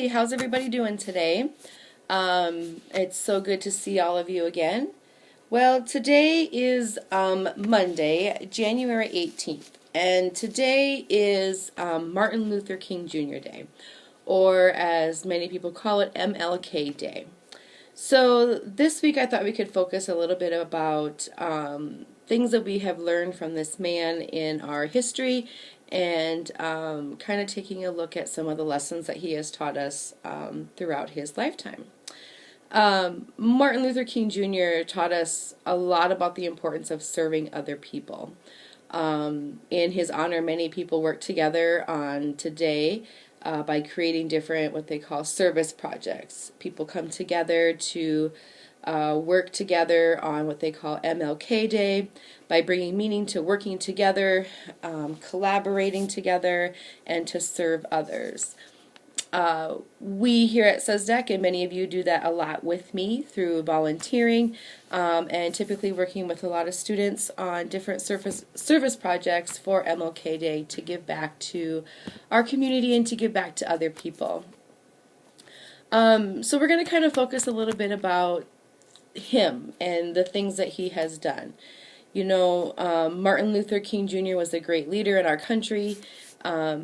How's everybody doing today? It's so good to see all of you again. Well, today is Monday, January 18th, and today is Martin Luther King Jr. Day, or as many people call it, MLK Day. So this week I thought we could focus a little bit about things that we have learned from this man in our history and kind of taking a look at some of the lessons that he has taught us throughout his lifetime. Martin Luther King Jr. taught us a lot about the importance of serving other people. In his honor, many people work together on today by creating different what they call service projects. People come together to work together on what they call MLK Day by bringing meaning to working together, collaborating together, and to serve others. We here at SESDEC, and many of you do that a lot with me through volunteering and typically working with a lot of students on different service projects for MLK Day to give back to our community and to give back to other people. So we're going to kind of focus a little bit about him and the things that he has done. You know, Martin Luther King Jr. was a great leader in our country.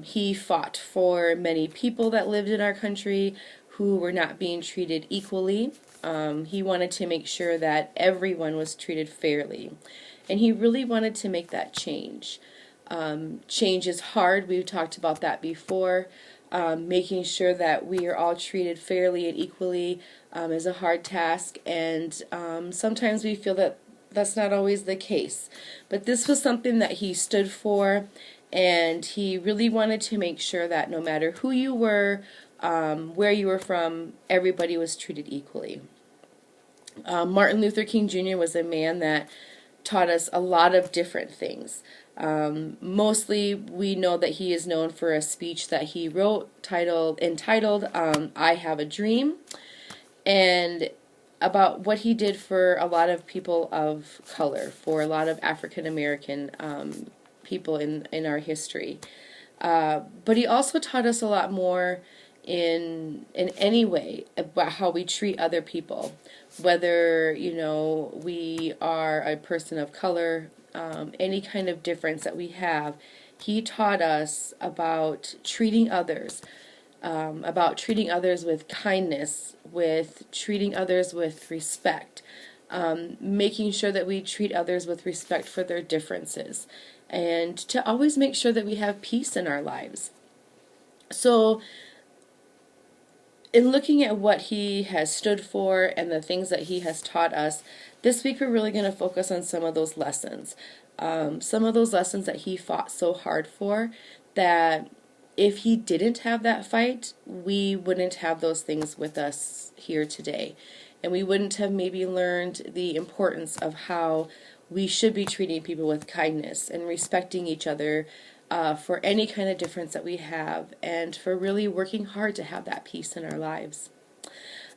He fought for many people that lived in our country who were not being treated equally. He wanted to make sure that everyone was treated fairly. And he really wanted to make that change. Change is hard. We've talked about that before. Making sure that we are all treated fairly and equally is a hard task. And sometimes we feel that that's not always the case. But this was something that he stood for. And he really wanted to make sure that no matter who you were, where you were from, everybody was treated equally. Martin Luther King Jr. was a man that taught us a lot of different things. Mostly we know that he is known for a speech that he wrote entitled I Have a Dream, and about what he did for a lot of people of color, for a lot of African American people in our history. But he also taught us a lot more in any way about how we treat other people, whether, you know, we are a person of color, any kind of difference that we have. He taught us about treating others with kindness, with treating others with respect, making sure that we treat others with respect for their differences, and to always make sure that we have peace in our lives. So, in looking at what he has stood for and the things that he has taught us, this week we're really going to focus on some of those lessons. Some of those lessons that he fought so hard for, that if he didn't have that fight, we wouldn't have those things with us here today. And we wouldn't have maybe learned the importance of how we should be treating people with kindness and respecting each other for any kind of difference that we have, and for really working hard to have that peace in our lives.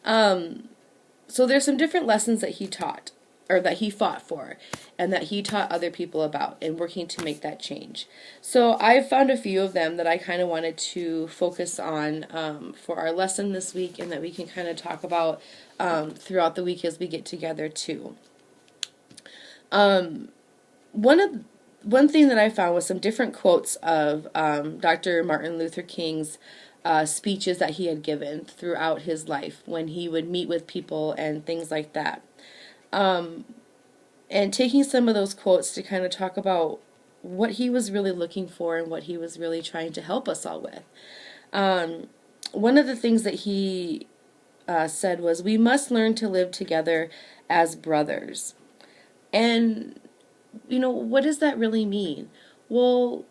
So there's some different lessons that he taught, or that he fought for, and that he taught other people about, and working to make that change. So I've found a few of them that I kind of wanted to focus on for our lesson this week, and that we can kind of talk about throughout the week as we get together too. One thing that I found was some different quotes of Dr. Martin Luther King's speeches that he had given throughout his life when he would meet with people and things like that. And taking some of those quotes to kind of talk about what he was really looking for and what he was really trying to help us all with. One of the things that he said was, "We must learn to live together as brothers." And, you know, what does that really mean? Well,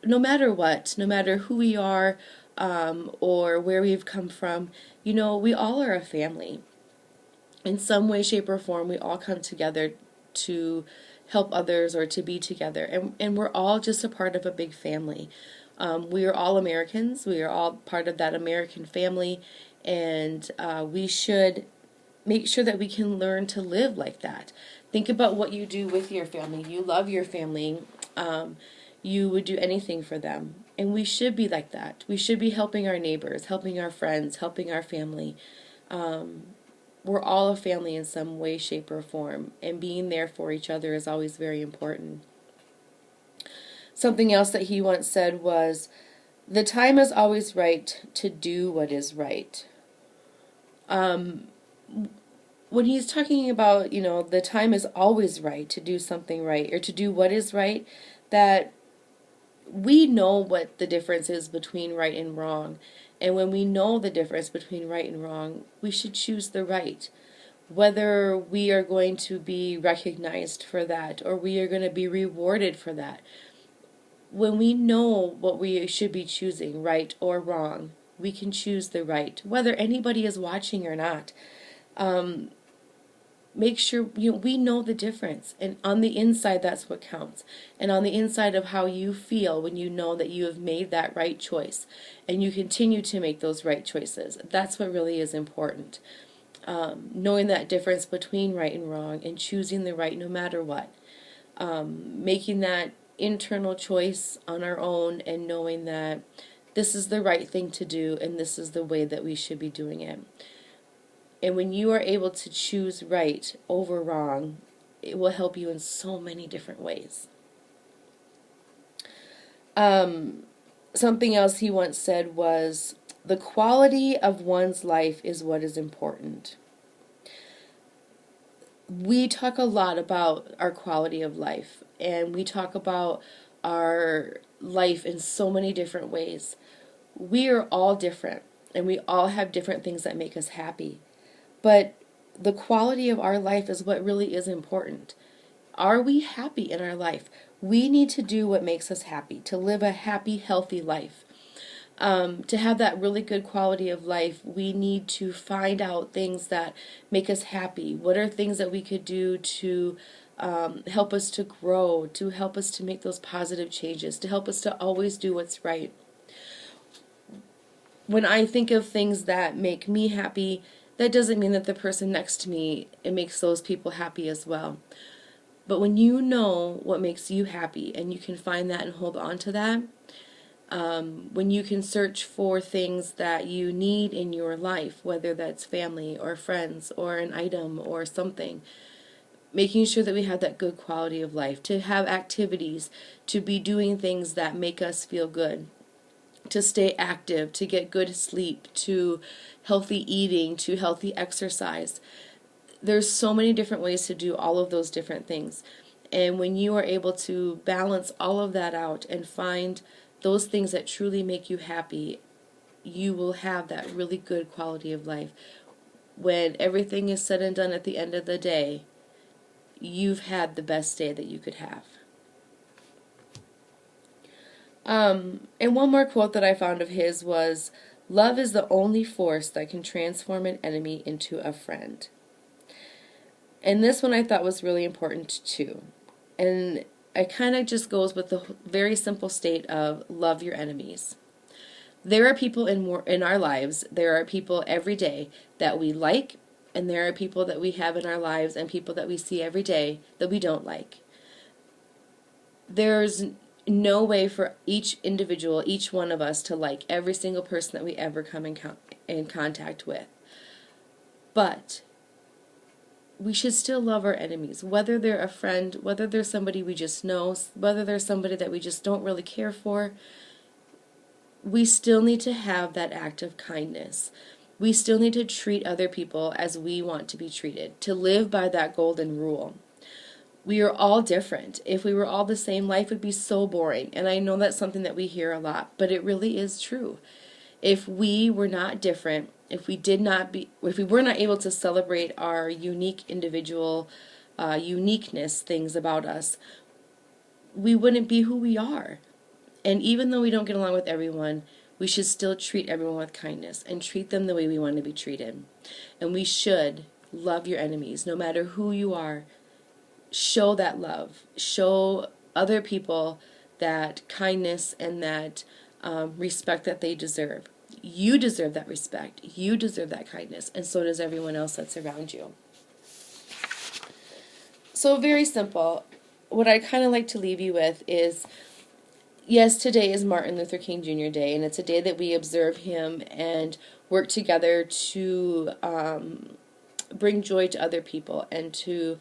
no matter what, no matter who we are or where we've come from, you know, we all are a family. In some way, shape, or form, we all come together to help others or to be together. And we're all just a part of a big family. We are all Americans. We are all part of that American family. And we should make sure that we can learn to live like that. Think about what you do with your family. You love your family. You would do anything for them. And we should be like that. We should be helping our neighbors, helping our friends, helping our family. We're all a family in some way, shape, or form. And being there for each other is always very important. Something else that he once said was, "The time is always right to do what is right." When he's talking about, the time is always right to do something right or to do what is right, that we know what the difference is between right and wrong. And when we know the difference between right and wrong, we should choose the right. Whether we are going to be recognized for that or we are going to be rewarded for that. When we know what we should be choosing, right or wrong, we can choose the right, whether anybody is watching or not. Make sure we know the difference, and on the inside that's what counts, and on the inside of how you feel when you know that you have made that right choice and you continue to make those right choices, that's what really is important. Knowing that difference between right and wrong and choosing the right no matter what, making that internal choice on our own and knowing that this is the right thing to do and this is the way that we should be doing it. And when you are able to choose right over wrong, it will help you in so many different ways. Something else he once said was, "The quality of one's life is what is important." We talk a lot about our quality of life, and we talk about our life in so many different ways. We are all different, and we all have different things that make us happy. But the quality of our life is what really is important. Are we happy in our life? We need to do what makes us happy, to live a happy, healthy life. To have that really good quality of life, we need to find out things that make us happy. What are things that we could do to help us to grow, to help us to make those positive changes, to help us to always do what's right? When I think of things that make me happy, that doesn't mean that the person next to me, it makes those people happy as well. But when you know what makes you happy and you can find that and hold on to that, when you can search for things that you need in your life, whether that's family or friends or an item or something, making sure that we have that good quality of life, to have activities, to be doing things that make us feel good, to stay active, to get good sleep, to healthy eating, to healthy exercise. There's so many different ways to do all of those different things. And when you are able to balance all of that out and find those things that truly make you happy, you will have that really good quality of life. When everything is said and done at the end of the day, you've had the best day that you could have. And one more quote that I found of his was, "Love is the only force that can transform an enemy into a friend." And this one I thought was really important too. And it kind of just goes with the very simple state of love your enemies. There are people in our lives, there are people every day that we like, and there are people that we have in our lives and people that we see every day that we don't like. There's no way for each individual, each one of us, to like every single person that we ever come in contact with. But we should still love our enemies, whether they're a friend, whether they're somebody we just know, whether they're somebody that we just don't really care for. We still need to have that act of kindness. We still need to treat other people as we want to be treated, to live by that golden rule. We are all different. If we were all the same, life would be so boring. And I know that's something that we hear a lot, but it really is true. If we were not different, if we were not able to celebrate our unique individual uniqueness, things about us, we wouldn't be who we are. And even though we don't get along with everyone, we should still treat everyone with kindness and treat them the way we want to be treated. And we should love your enemies, no matter who you are. Show that love. Show other people that kindness and that respect that they deserve. You deserve that respect. You deserve that kindness. And so does everyone else that's around you. So very simple. What I kind of like to leave you with is yes, today is Martin Luther King Jr. Day, and it's a day that we observe him and work together to bring joy to other people and to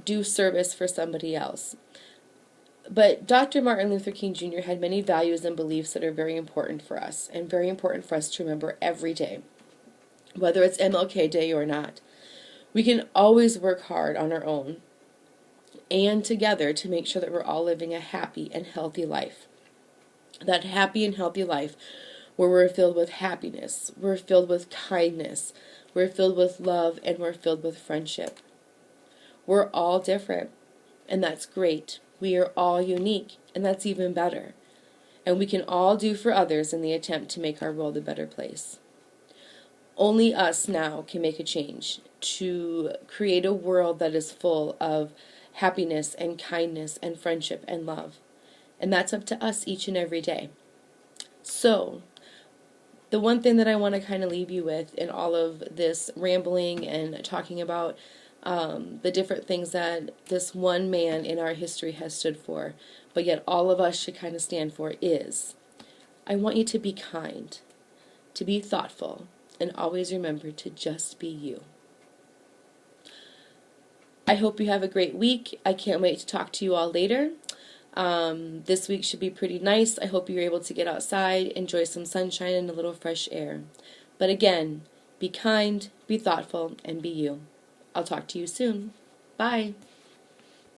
do service for somebody else. But Dr. Martin Luther King Jr. had many values and beliefs that are very important for us and very important for us to remember every day, whether it's MLK Day or not. We can always work hard on our own and together to make sure that we're all living a happy and healthy life. That happy and healthy life where we're filled with happiness, we're filled with kindness, we're filled with love, and we're filled with friendship. We're all different, and that's great. We are all unique, and that's even better. And we can all do for others in the attempt to make our world a better place. Only us now can make a change to create a world that is full of happiness and kindness and friendship and love. And that's up to us each and every day. So, the one thing that I want to kind of leave you with in all of this rambling and talking about the different things that this one man in our history has stood for, but yet all of us should kind of stand for, is I want you to be kind, to be thoughtful, and always remember to just be you. I hope you have a great week. I can't wait to talk to you all later. This week should be pretty nice. I hope you're able to get outside, enjoy some sunshine and a little fresh air. But again, be kind, be thoughtful, and be you. I'll talk to you soon. Bye.